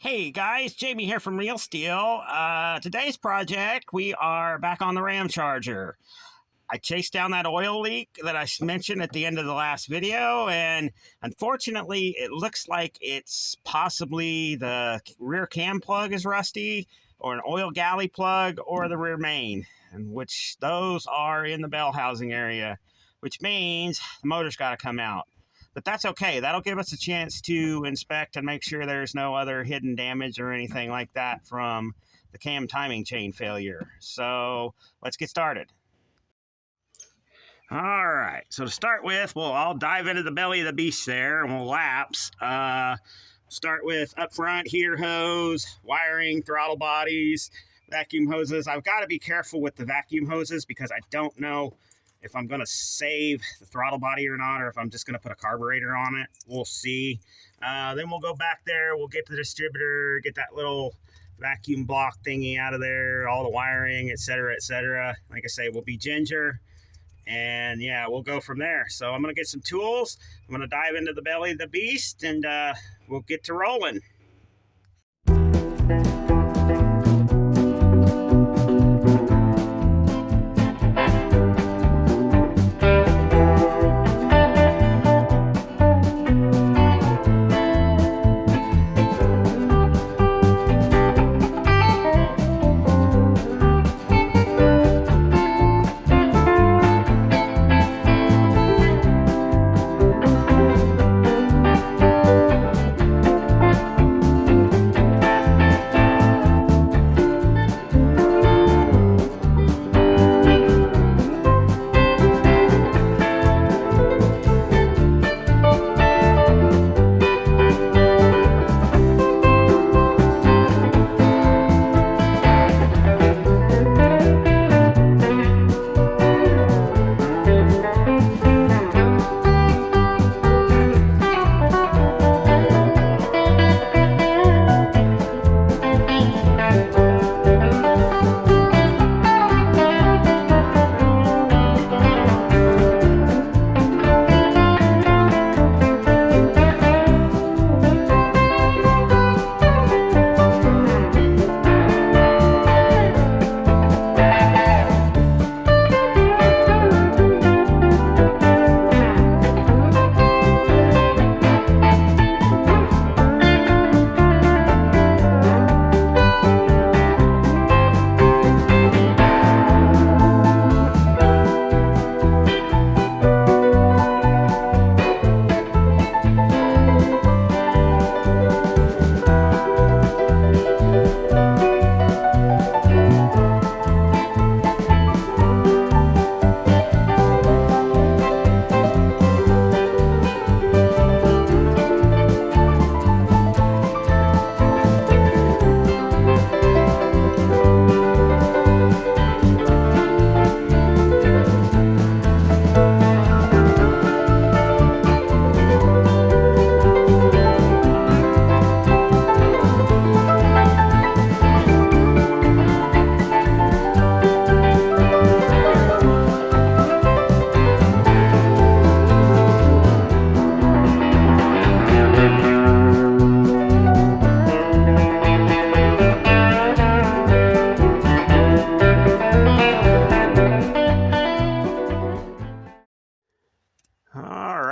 Hey guys, Jamie here from Real Steel. Today's project, we are back on the Ram Charger. I chased down that oil leak that I mentioned at the end of the last video, and unfortunately, it looks like it's possibly the rear cam plug is rusty, or an oil galley plug, or the rear main, and which those are in the bell housing area, which means the motor's got to come out. But that's okay. That'll give us a chance to inspect and make sure there's no other hidden damage or anything like that from the cam timing chain failure. So let's get started. All right, so to start with, I'll dive into the belly of the beast there, and we'll lapse. Start with up front, heater hose, wiring, throttle bodies, vacuum hoses. I've got to be careful with the vacuum hoses because I don't know if I'm going to save the throttle body or not, or if I'm just going to put a carburetor on it. We'll see. Then we'll go back there, we'll get the distributor, get that little vacuum block thingy out of there, all the wiring, etc., etc. Like I say, we'll be ginger. And yeah, we'll go from there. So I'm going to get some tools. I'm going to dive into the belly of the beast, and we'll get to rolling.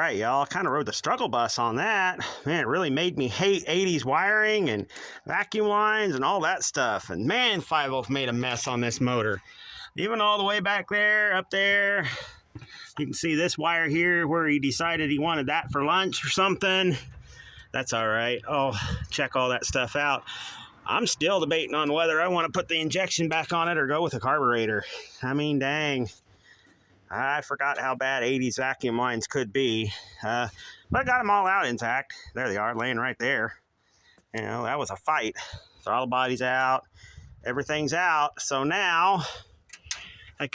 Y'all, kind of rode the struggle bus on that. Man, it really made me hate 80s wiring and vacuum lines and all that stuff. And man, 5 made a mess on this motor. Even all the way back there, up there, you can see this wire here where he decided he wanted that for lunch or something. That's all right. I'll check all that stuff out. I'm still debating on whether I want to put the injection back on it or go with a carburetor. I mean, dang. I forgot how bad 80s vacuum lines could be. But I got them all out intact. There they are, laying right there. You know, that was a fight. Throttle body's out. Everything's out. So now I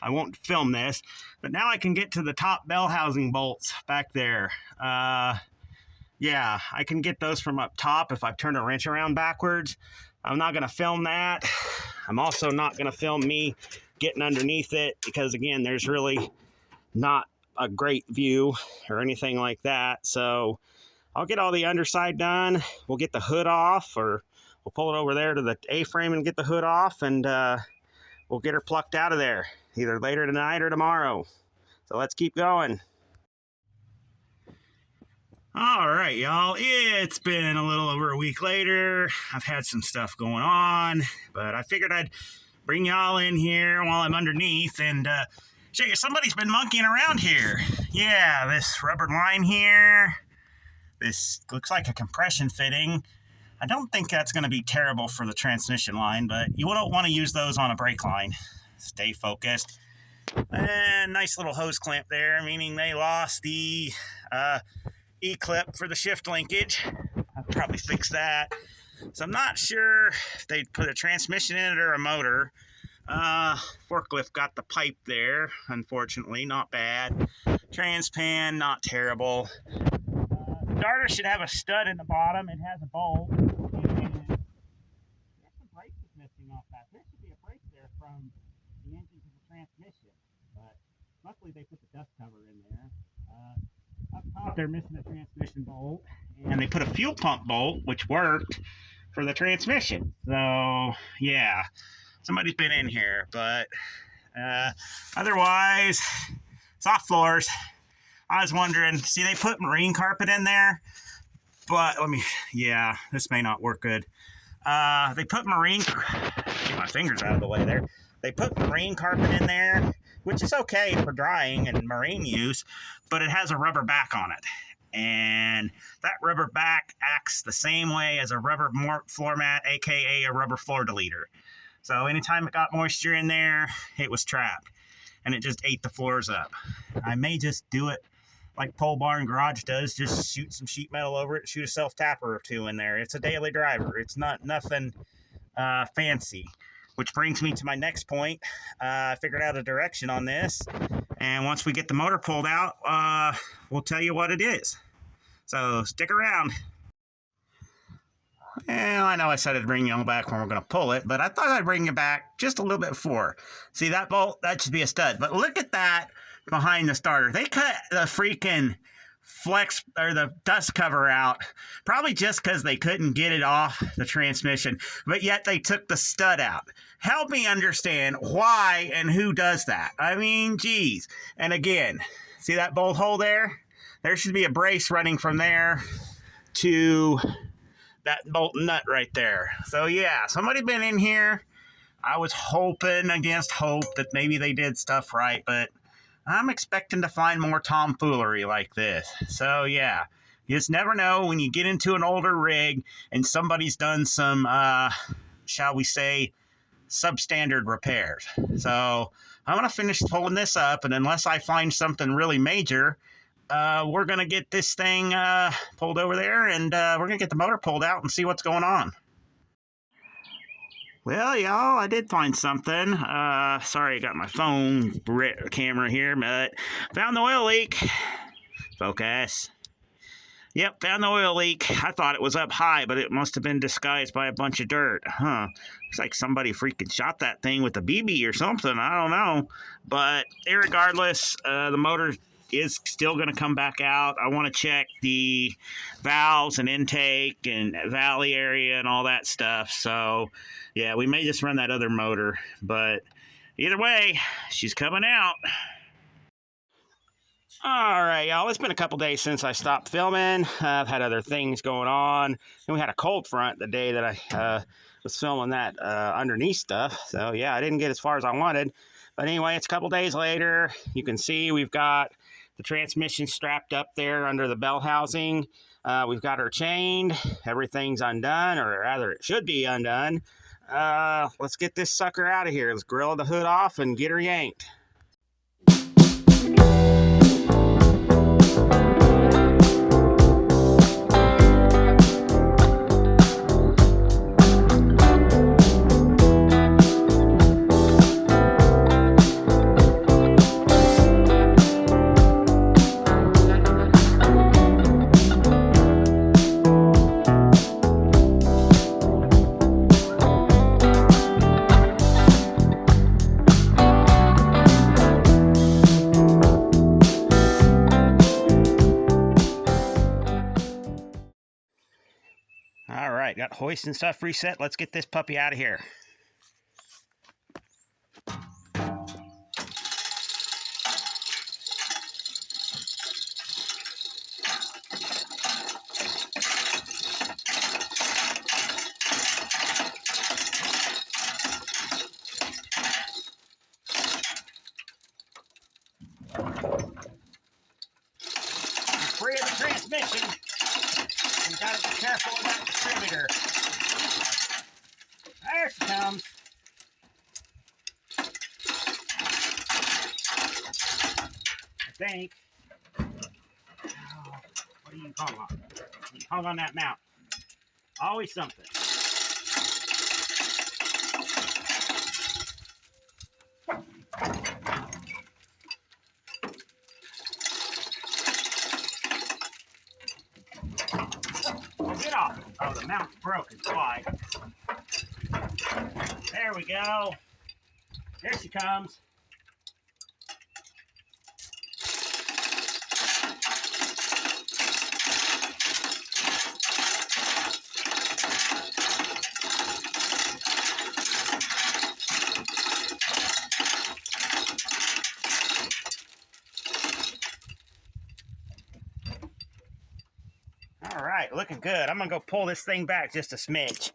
won't film this, but now I can get to the top bell housing bolts back there. Yeah, I can get those from up top if I turn a wrench around backwards. I'm not going to film that. I'm also not going to film me getting underneath it because, again, there's really not a great view or anything like that. So I'll get all the underside done. We'll get the hood off, or we'll pull it over there to the A-frame and get the hood off, and we'll get her plucked out of there either later tonight or tomorrow. So let's keep going. All right, y'all, it's been a little over a week later. I've had some stuff going on, but I figured I'd bring y'all in here while I'm underneath and show you somebody's been monkeying around here. Yeah, this rubber line here, this looks like a compression fitting. I don't think that's going to be terrible for the transmission line, but you don't want to use those on a brake line. Stay focused. And nice little hose clamp there, meaning they lost the E-clip for the shift linkage. I'll probably fix that. So I'm not sure if they put a transmission in it or a motor. Forklift got the pipe there, unfortunately, not bad. Transpan, not terrible. Starter should have a stud in the bottom. It has a bolt. And some brake is missing off that. There should be a brake there from the engine to the transmission, but luckily they put the dust cover in there. Up top, they're missing a transmission bolt, and they put a fuel pump bolt, which worked for the transmission. So, yeah, somebody's been in here, but otherwise, soft floors. I was wondering, see, they put marine carpet in there, but yeah, this may not work good. They put get my fingers out of the way there. They put marine carpet in there, which is okay for drying and marine use, but it has a rubber back on it. And that rubber back acts the same way as a rubber floor mat, aka a rubber floor deleter. So anytime it got moisture in there, it was trapped, and it just ate the floors up. I may just do it like Pole Barn Garage does, just shoot some sheet metal over it, shoot a self-tapper or two in there. It's a daily driver. It's nothing fancy. Which brings me to my next point. I figured out a direction on this, and once we get the motor pulled out, we'll tell you what it is. So stick around. Well, I know I said I'd bring you all back when we're going to pull it, but I thought I'd bring you back just a little bit before. See that bolt? That should be a stud. But look at that behind the starter. They cut the freaking flex or the dust cover out, probably just because they couldn't get it off the transmission, but yet they took the stud out. Help me understand why and who does that. I mean, geez. And again, see that bolt hole there? There should be a brace running from there to that bolt nut right there. So yeah, somebody been in here. I was hoping against hope that maybe they did stuff right, but I'm expecting to find more tomfoolery like this. So yeah, you just never know when you get into an older rig and somebody's done some, shall we say, substandard repairs. So I'm going to finish pulling this up, and unless I find something really major, we're going to get this thing pulled over there, and we're going to get the motor pulled out and see what's going on. Well, y'all, I did find something. Sorry, I got my phone camera here, but found the oil leak. Focus. Yep, found the oil leak. I thought it was up high, but it must have been disguised by a bunch of dirt. Huh. Looks like somebody freaking shot that thing with a BB or something. I don't know. But irregardless, the motor is still going to come back out. I want to check the valves and intake and valley area and all that stuff. So, yeah, we may just run that other motor. But either way, she's coming out. All right, y'all, it's been a couple days since I stopped filming. I've had other things going on. And we had a cold front the day that I was filming that underneath stuff. So, yeah, I didn't get as far as I wanted. But anyway, it's a couple days later. You can see we've got the transmission strapped up there under the bell housing. We've got her chained. Everything's undone, or rather, it should be undone. Let's get this sucker out of here. Let's grill the hood off and get her yanked. All right, got hoist and stuff reset. Let's get this puppy out of here. Free of the transmission. You gotta be careful with that distributor. There she comes. I think. Oh, what are you hung on? You hung on that mount. Always something. Oh, get off. Oh, the mount's broken. Why? There we go. Here she comes. All right, looking good. I'm gonna go pull this thing back just a smidge.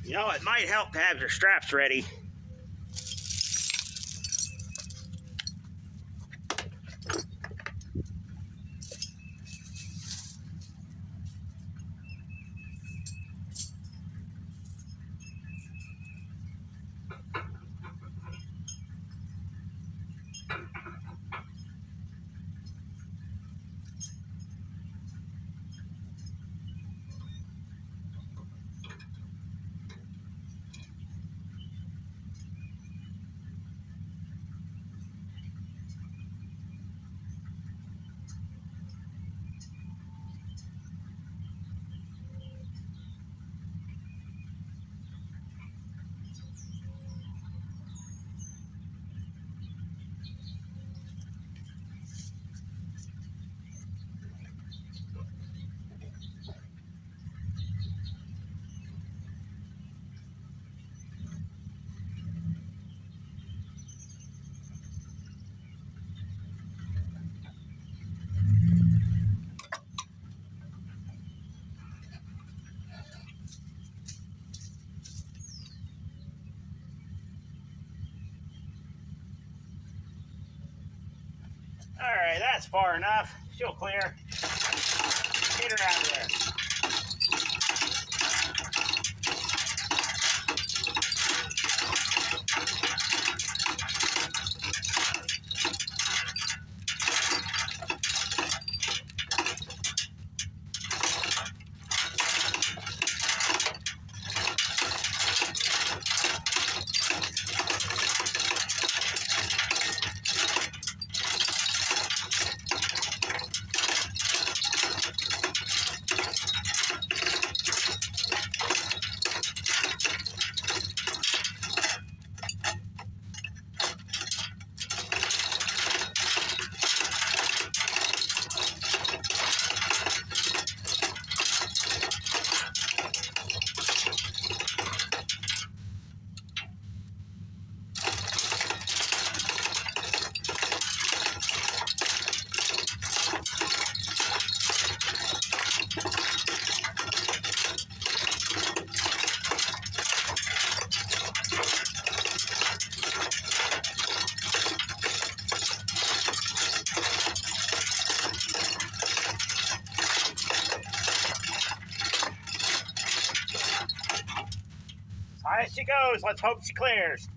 You know, it might help to have your straps ready. All right, that's far enough. She'll clear. Get her out of there. she goes. Let's hope she clears.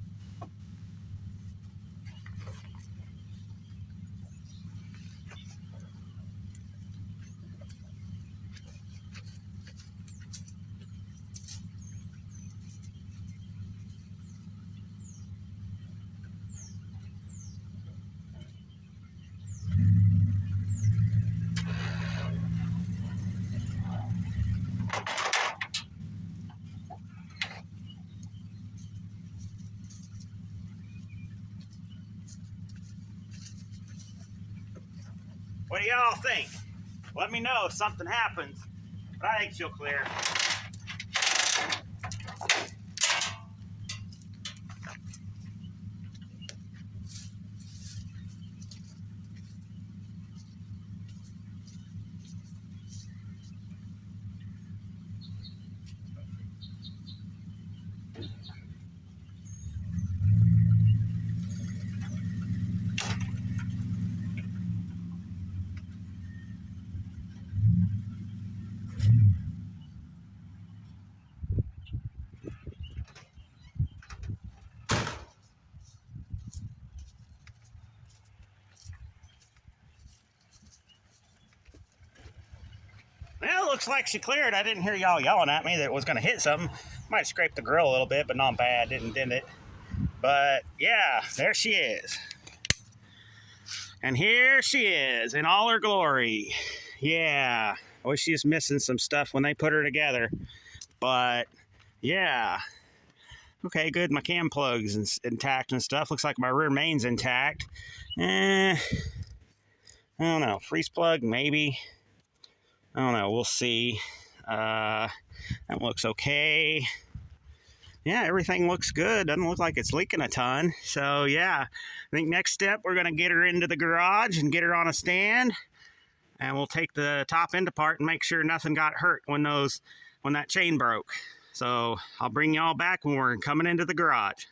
What do y'all think? Let me know if something happens, but I think she'll clear. Well, looks like she cleared. I didn't hear y'all yelling at me that it was going to hit something. Might have scraped the grill a little bit, but not bad. Didn't dent it. But yeah, there she is. And here she is in all her glory. Yeah. I wish she was missing some stuff when they put her together. But yeah. Okay, good. My cam plug's intact and stuff. Looks like my rear main's intact. I don't know. Freeze plug, maybe. I don't know. We'll see. That looks okay. Yeah, everything looks good. Doesn't look like it's leaking a ton. So, yeah. I think next step, we're going to get her into the garage and get her on a stand. And we'll take the top end apart and make sure nothing got hurt when that chain broke. So, I'll bring y'all back when we're coming into the garage.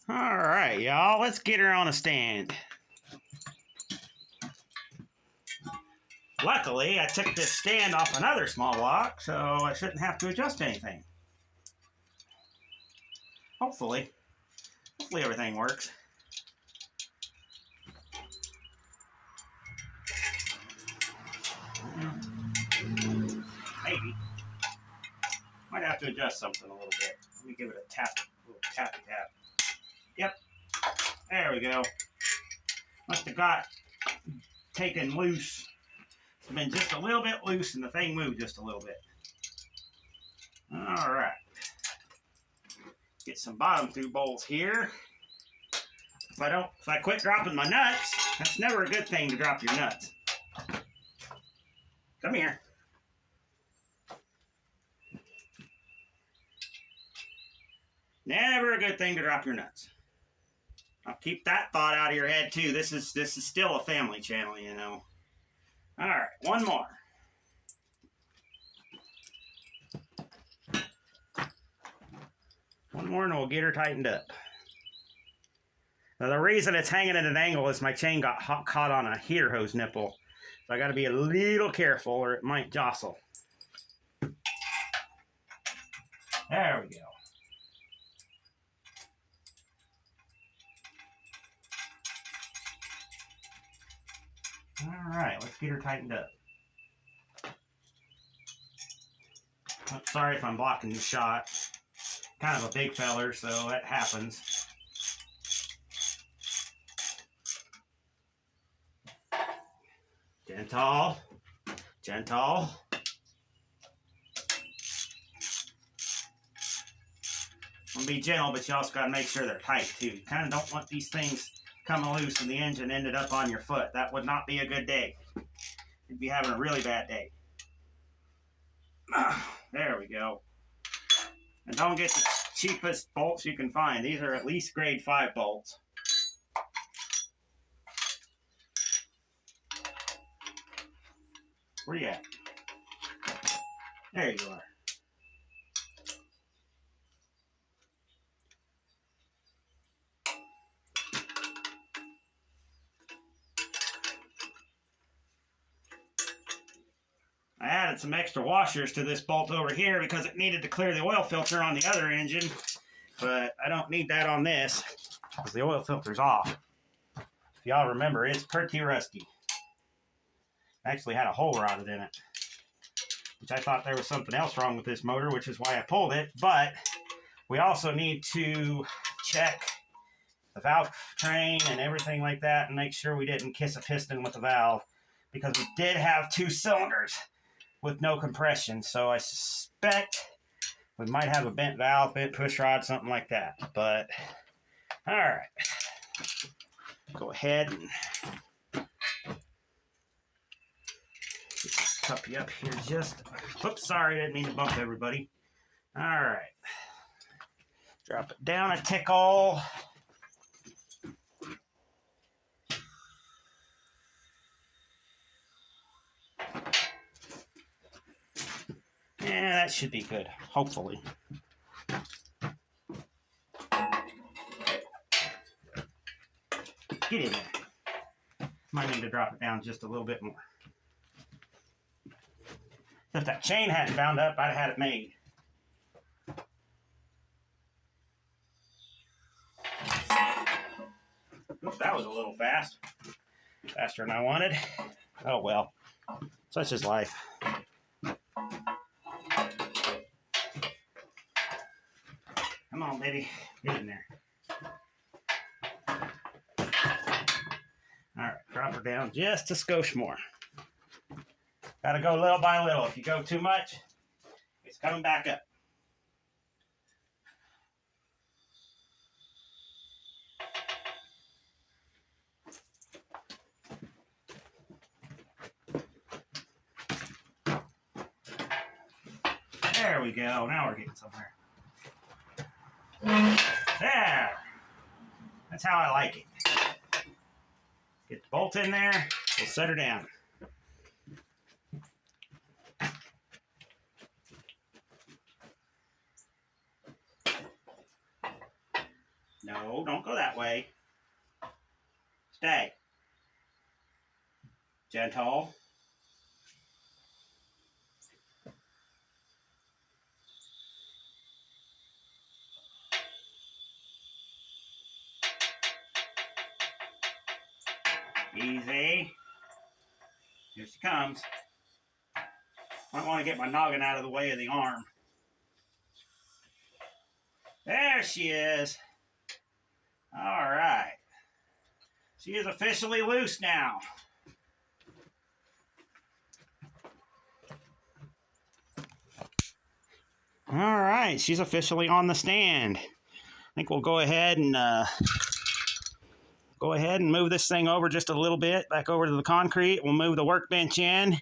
All right, y'all, let's get her on a stand. Luckily, I took this stand off another small block, so I shouldn't have to adjust anything. Hopefully everything works. Maybe. Might have to adjust something a little bit. Let me give it a tap, a little tappy tap. Yep. There we go. Must have got taken loose. It's been just a little bit loose and the thing moved just a little bit. All right. Get some bottom through bolts here. If I quit dropping my nuts, that's never a good thing to drop your nuts. Come here. Never a good thing to drop your nuts. I'll keep that thought out of your head too. This is still a family channel, you know. All right, one more. One more and we'll get her tightened up. Now the reason it's hanging at an angle is my chain got caught on a heater hose nipple. So I got to be a little careful or it might jostle. There we go. All right, let's get her tightened up. I'm sorry if I'm blocking the shot. Kind of a big feller, so that happens. Gentle. Gentle. I'm gonna be gentle, but you also gotta make sure they're tight too. You kind of don't want these things coming loose and the engine ended up on your foot. That would not be a good day. You'd be having a really bad day. There we go. And don't get the cheapest bolts you can find. These are at least grade 5 bolts. Where you at? There you are. I added some extra washers to this bolt over here because it needed to clear the oil filter on the other engine, but I don't need that on this because the oil filter's off. If y'all remember, it's pretty rusty. Actually had a hole rotted in it, which I thought there was something else wrong with this motor, which is why I pulled it. But we also need to check the valve train and everything like that and make sure we didn't kiss a piston with the valve, because we did have 2 cylinders with no compression, so I suspect we might have a bent valve, bent push rod, something like that. But all right, go ahead and cup you up here just. Oops, sorry, I didn't mean to bump everybody. All right, drop it down a tickle. Yeah, that should be good, hopefully. Get in there. Might need to drop it down just a little bit more. If that chain hadn't bound up, I'd have had it made. Oops, that was a little fast. Faster than I wanted. Oh well, such is life. Come on, baby. Get in there. All right, drop her down just a skosh more. Got to go little by little. If you go too much, it's coming back up. There we go. Now we're getting somewhere. There. That's how I like it. Get the bolt in there. We'll set her down. No, don't go that way. Stay. Gentle. Easy. Here she comes. Might want to get my noggin out of the way of the arm. There she is. All right. She is officially loose now. All right, she's officially on the stand. I think we'll go ahead and move this thing over just a little bit, back over to the concrete. We'll move the workbench in,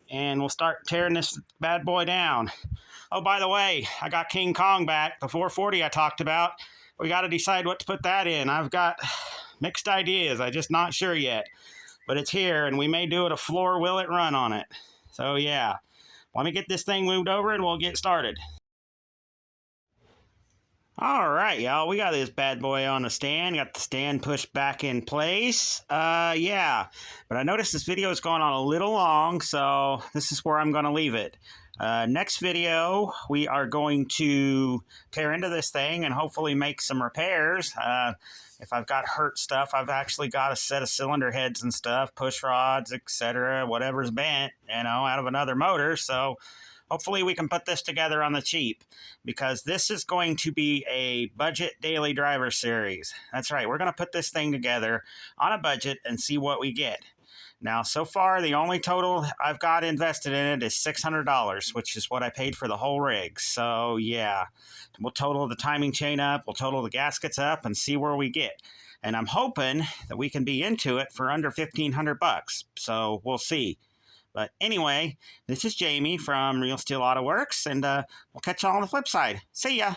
and we'll start tearing this bad boy down. Oh, by the way, I got King Kong back, the 440 I talked about. We got to decide what to put that in. I've got mixed ideas. I'm just not sure yet. But it's here, and we may do it a floor will it run on it. So, yeah. Let me get this thing moved over, and we'll get started. All right, y'all, we got this bad boy on the stand. Got the stand pushed back in place. Yeah, but I noticed this video has gone on a little long, so this is where I'm going to leave it. Next video, we are going to tear into this thing and hopefully make some repairs. If I've got hurt stuff, I've actually got a set of cylinder heads and stuff, push rods, etc., whatever's bent, out of another motor, so hopefully we can put this together on the cheap, because this is going to be a budget daily driver series. That's right, we're going to put this thing together on a budget and see what we get. Now, so far, the only total I've got invested in it is $600, which is what I paid for the whole rig. So, yeah, we'll total the timing chain up, we'll total the gaskets up, and see where we get. And I'm hoping that we can be into it for under $1,500. So, we'll see. But anyway, this is Jamie from Real Steel Auto Works, and we'll catch you all on the flip side. See ya!